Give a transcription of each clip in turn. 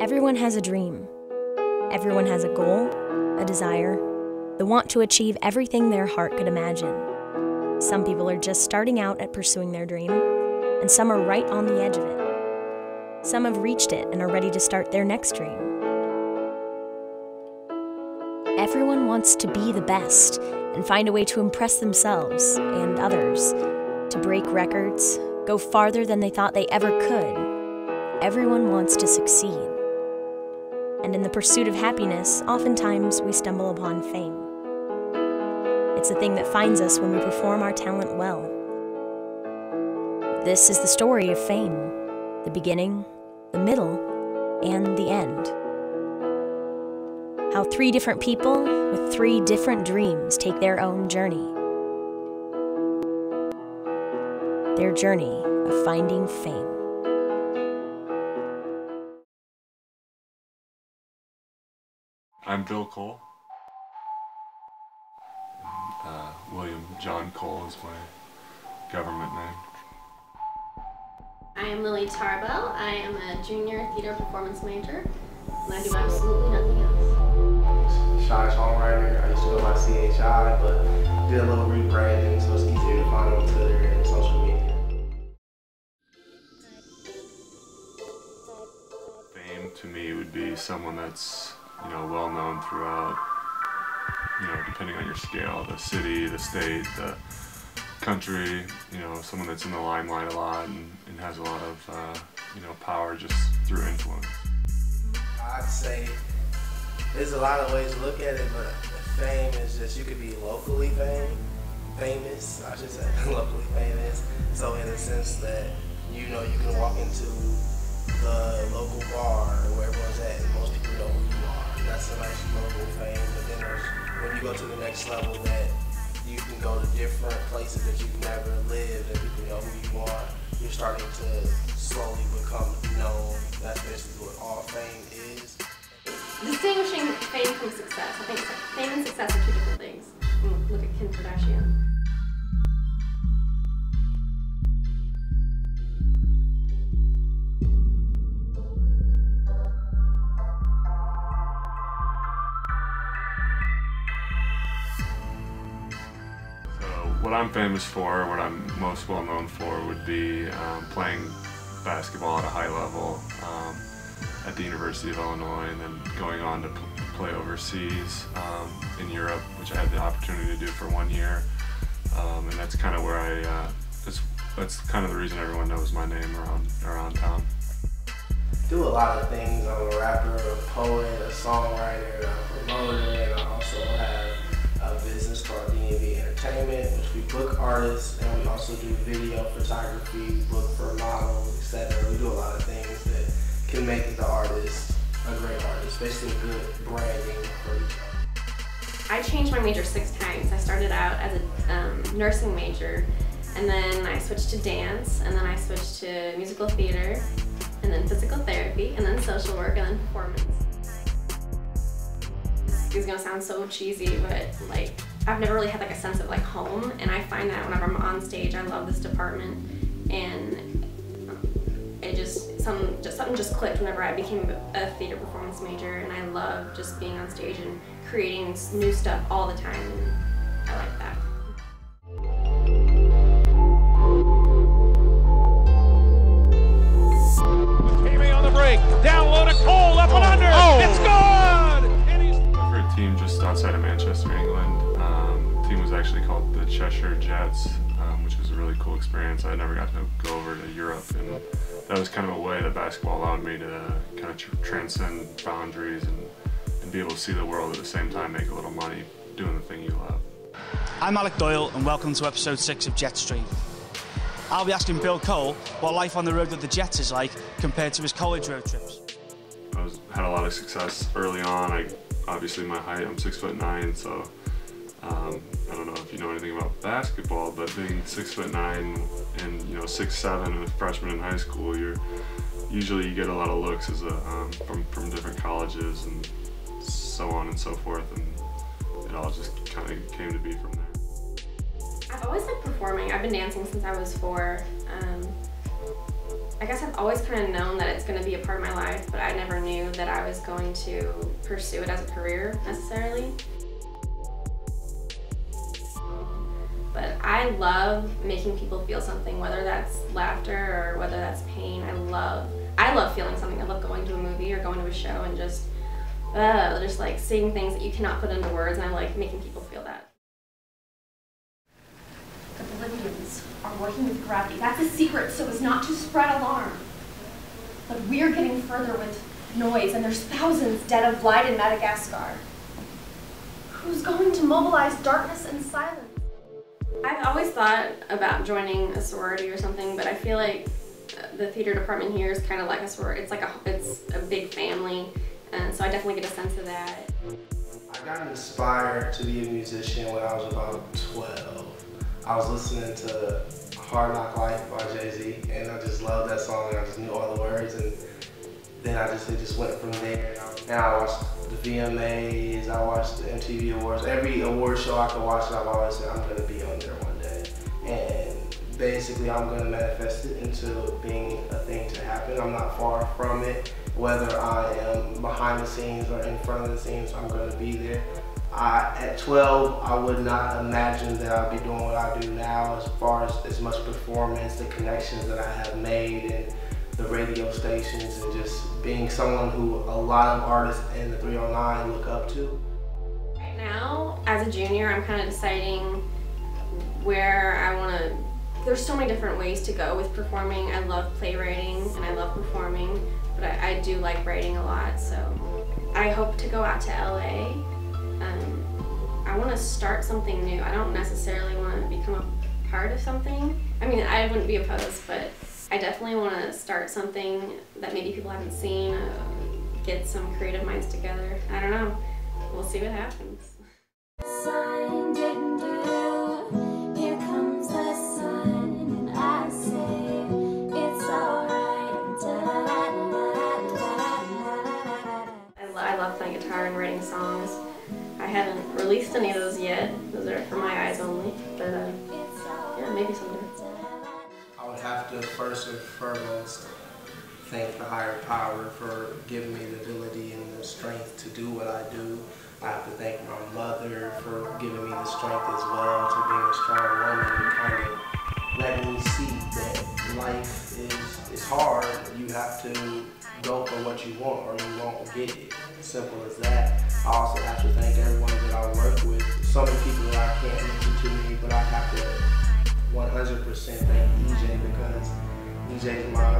Everyone has a dream. Everyone has a goal, a desire, the want to achieve everything their heart could imagine. Some people are just starting out at pursuing their dream, and some are right on the edge of it. Some have reached it and are ready to start their next dream. Everyone wants to be the best and find a way to impress themselves and others, to break records, go farther than they thought they ever could. Everyone wants to succeed. And in the pursuit of happiness, oftentimes we stumble upon fame. It's the thing that finds us when we perform our talent well. This is the story of fame, the beginning, the middle, and the end. How 3 different people with 3 different dreams take their own journey. Their journey of finding fame. I'm Bill Cole. William John Cole is my government name. I am Lily Tarbell. I am a junior theater performance major, and I do absolutely nothing else. CHISongwriter. I used to go by CHI, but did a little rebranding so it's easier to find on Twitter and social media. Fame to me would be someone that's, well known throughout, depending on your scale, the city, the state, the country, someone that's in the limelight a lot and has a lot of, power just through influence. I'd say there's a lot of ways to look at it, but fame is just, you could be locally famous, I should say, locally famous. So in the sense that, you can walk into the local bar where everyone's at and most people know who you are. That's a nice local fame, but then when you go to the next level that you can go to different places that you've never lived and people know who you are, you're starting to slowly become known. That's basically what all fame is. Distinguishing fame from success. I think fame and success are 2 different things. Look at Kim Kardashian. What I'm famous for, what I'm most well known for, would be playing basketball at a high level at the University of Illinois, and then going on to play overseas in Europe, which I had the opportunity to do for 1 year. And that's kind of where that's kind of the reason everyone knows my name around town. Do a lot of things. I'm a rapper, a poet, a songwriter, a promoter, and I also have a business called D&B Entertainment, which we book artists, and we also do video photography, book for models, etc. We do a lot of things that can make the artist a great artist, basically good branding for each artist. I changed my major 6 times. I started out as a nursing major, and then I switched to dance, and then I switched to musical theater, and then physical therapy, and then social work, and then performance. It's gonna sound so cheesy, but I've never really had a sense of home, and I find that whenever I'm on stage, I love this department, and something just clicked whenever I became a theater performance major, and I love just being on stage and creating new stuff all the time, and I like that. Jamie on the break, down low to Cole, up and under, it's good! For a team just outside of Manchester, England. The team was actually called the Chesire Jets, which was a really cool experience. I never got to go over to Europe, and that was kind of a way that basketball allowed me to kind of transcend boundaries and be able to see the world at the same time, make a little money doing the thing you love. I'm Alec Doyle, and welcome to episode 6 of Jetstream. I'll be asking Bill Cole what life on the road with the Jets is like compared to his college road trips. I had a lot of success early on. Obviously my height, I'm 6'9", so I don't know if you know anything about basketball, but being 6'9" and 6'7" and a freshman in high school, usually you get a lot of looks as from different colleges and so on and so forth, and it all just kind of came to be from there. I've always liked performing. I've been dancing since I was 4. I guess I've always kind of known that it's going to be a part of my life, but I never knew that I was going to pursue it as a career necessarily. But I love making people feel something, whether that's laughter or whether that's pain. I love feeling something. I love going to a movie or going to a show and just like seeing things that you cannot put into words, and I like making people feel that. The Bolivians are working with gravity. That's a secret so as not to spread alarm. But we're getting further with noise, and there's thousands dead of light in Madagascar. Who's going to mobilize darkness and silence? I've always thought about joining a sorority or something, but I feel like the theater department here is kind of like a sorority. It's a big family, and so I definitely get a sense of that. I got inspired to be a musician when I was about 12. I was listening to Hard Knock Life by Jay-Z, and I just loved that song, and I just knew all the words, and then it just went from there. Now I watched the VMAs, I watched the MTV Awards. Every award show I could watch, I've always said I'm gonna be on there one day. And basically I'm gonna manifest it into being a thing to happen. I'm not far from it. Whether I am behind the scenes or in front of the scenes, I'm gonna be there. At 12, I would not imagine that I'd be doing what I do now as far as much performance, the connections that I have made, and the radio stations, and just being someone who a lot of artists in the 309 look up to. Right now, as a junior, I'm kind of deciding where I want to. There's so many different ways to go with performing. I love playwriting and I love performing, but I do like writing a lot, so I hope to go out to LA. I want to start something new. I don't necessarily want to become a part of something. I mean, I wouldn't be opposed, but I definitely want to start something that maybe people haven't seen, get some creative minds together. I don't know. We'll see what happens. Sign didn't do. Here comes the sun, and I say it's alright. I love playing guitar and writing songs. I haven't released any of those yet. Those are for my eyes only. But yeah, maybe someday. I would have to first and foremost thank the higher power for giving me the ability and the strength to do what I do. I have to thank my mother for giving me the strength as well, to being a strong woman and kind of letting me see that life is hard. You have to go for what you want or you won't get it. Simple as that. I also have to thank everyone that I work with. So many people that I can't mention to me, but I have to 100% thank EJ, because EJ is my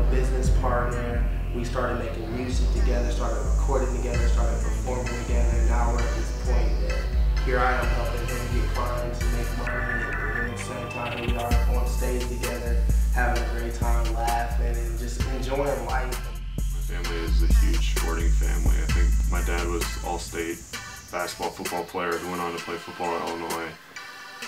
business partner. We started making music together, started recording together, started performing together, and now we're at this point that here I am helping him get clients and make money, and at the same time we are on stage together, having a great time, laughing, and just enjoying life. My family is a huge sporting family. I think my dad was all-state basketball, football player who went on to play football at Illinois.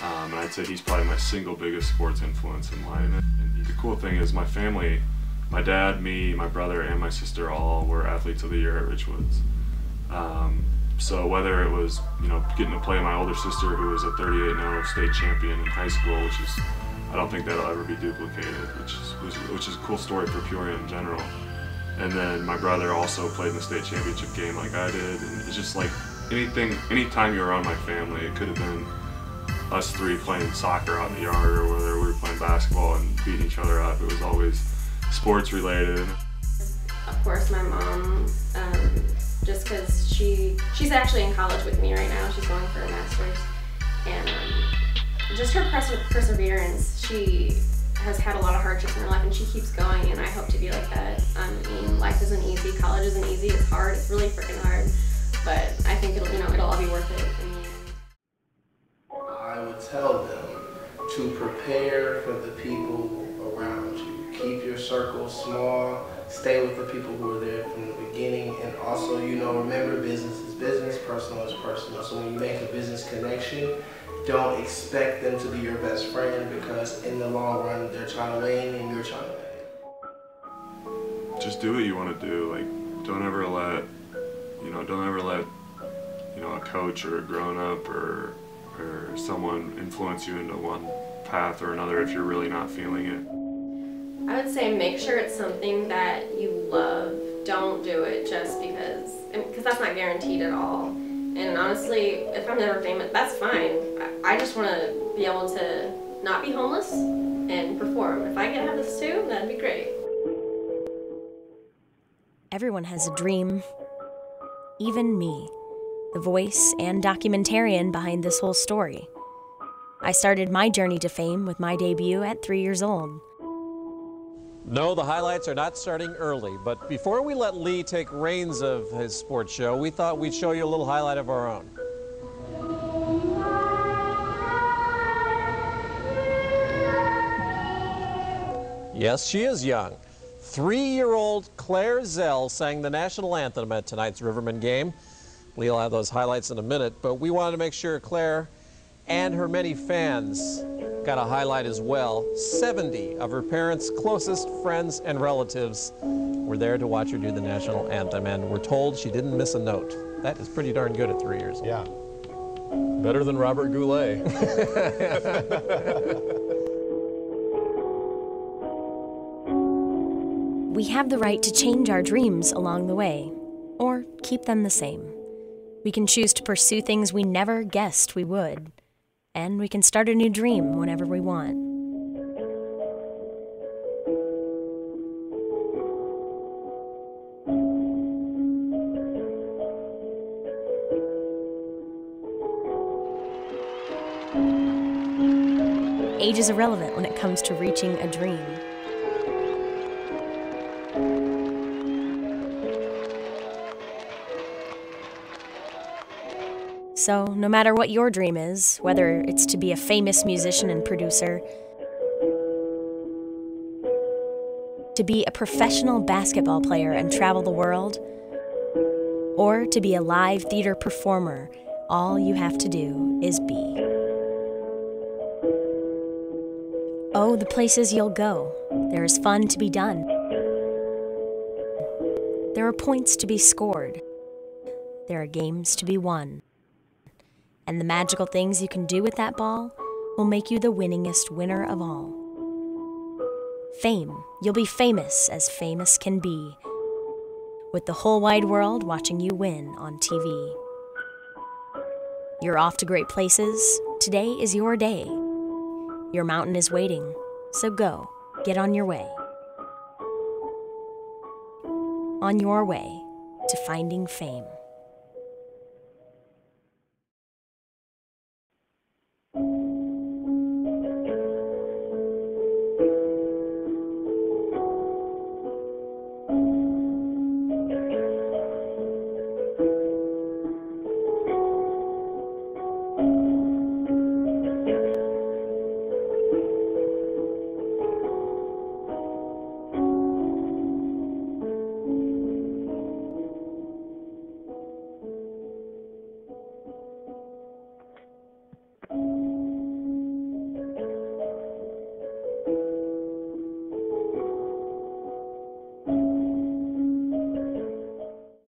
And I'd say he's probably my single biggest sports influence in life. And the cool thing is my family, my dad, me, my brother, and my sister all were athletes of the year at Richwoods. So whether it was, getting to play my older sister, who was a 38-0 state champion in high school, which is, I don't think that'll ever be duplicated, which is a cool story for Peoria in general. And then my brother also played in the state championship game like I did, and it's just like anytime you're around my family, it could have been us three playing soccer out in the yard, or whether we were playing basketball and beating each other up. It was always sports related. Of course, my mom, just because she's actually in college with me right now. She's going for a master's, and just her perseverance. She has had a lot of hardships in her life, and she keeps going, and I hope to be like that. I mean, life isn't easy, college isn't easy, it's hard, it's really freaking hard, but I think it'll all be worth it in the end. I would tell them to prepare for the people around you. Keep your circle small, stay with the people who are there from the beginning, and also, remember business is business, personal is personal. So when you make a business connection, don't expect them to be your best friend, because in the long run, they're trying to win and you're trying to win. Just do what you want to do. Like, don't ever let a coach or a grown-up or someone influence you into one path or another if you're really not feeling it. I would say make sure it's something that you love. Don't do it just because that's not guaranteed at all. And honestly, if I'm never famous, that's fine. I just want to be able to not be homeless and perform. If I could have this too, that'd be great. Everyone has a dream. Even me, the voice and documentarian behind this whole story. I started my journey to fame with my debut at 3 years old. No, the highlights are not starting early, but before we let Lee take reins of his sports show, we thought we'd show you a little highlight of our own. Yes, she is young. 3-year-old Clare Zell sang the national anthem at tonight's Riverman game. Lee will have those highlights in a minute, but we wanted to make sure Clare and her many fans got a highlight as well. 70 of her parents' closest friends and relatives were there to watch her do the national anthem, and we're told she didn't miss a note. That is pretty darn good at 3 years old. Yeah. Better than Robert Goulet. We have the right to change our dreams along the way, or keep them the same. We can choose to pursue things we never guessed we would, and we can start a new dream whenever we want. Age is irrelevant when it comes to reaching a dream. So, no matter what your dream is, whether it's to be a famous musician and producer, to be a professional basketball player and travel the world, or to be a live theater performer, all you have to do is be. Oh, the places you'll go. There is fun to be done. There are points to be scored. There are games to be won. And the magical things you can do with that ball will make you the winningest winner of all. Fame. You'll be famous as famous can be, with the whole wide world watching you win on TV. You're off to great places. Today is your day. Your mountain is waiting, so go, get on your way. On your way to finding fame.